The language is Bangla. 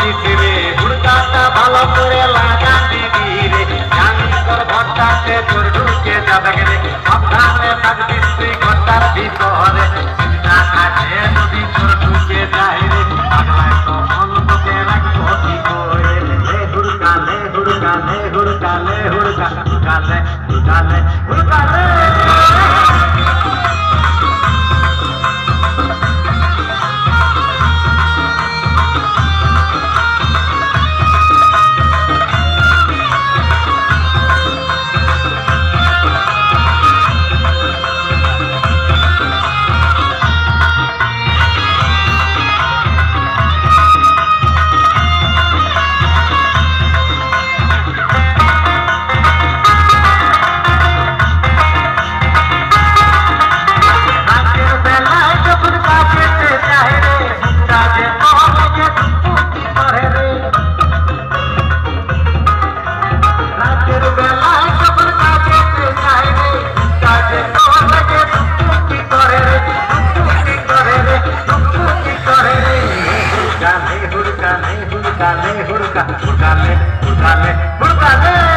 দিছি রে হুড়কাটা ভালো করে লাগা দিবি রে জানি তোর ঘরটাতে তোর ঢুকে যাবে রে সাবধানে থাকবি তুই ঘরটার ভিতরে চিন্তা আছে যদি তোর ঢুকে যায় রে আগলায় তখন তোকে রাখবো কি করে লে হুড়কা লে হুড়কা লে হুড়কা লে হুড়কা হুড়কা লে হুড়কা লে হুড়কা লে Hurkale, hurkale, hurkale, hurkale, hurkale.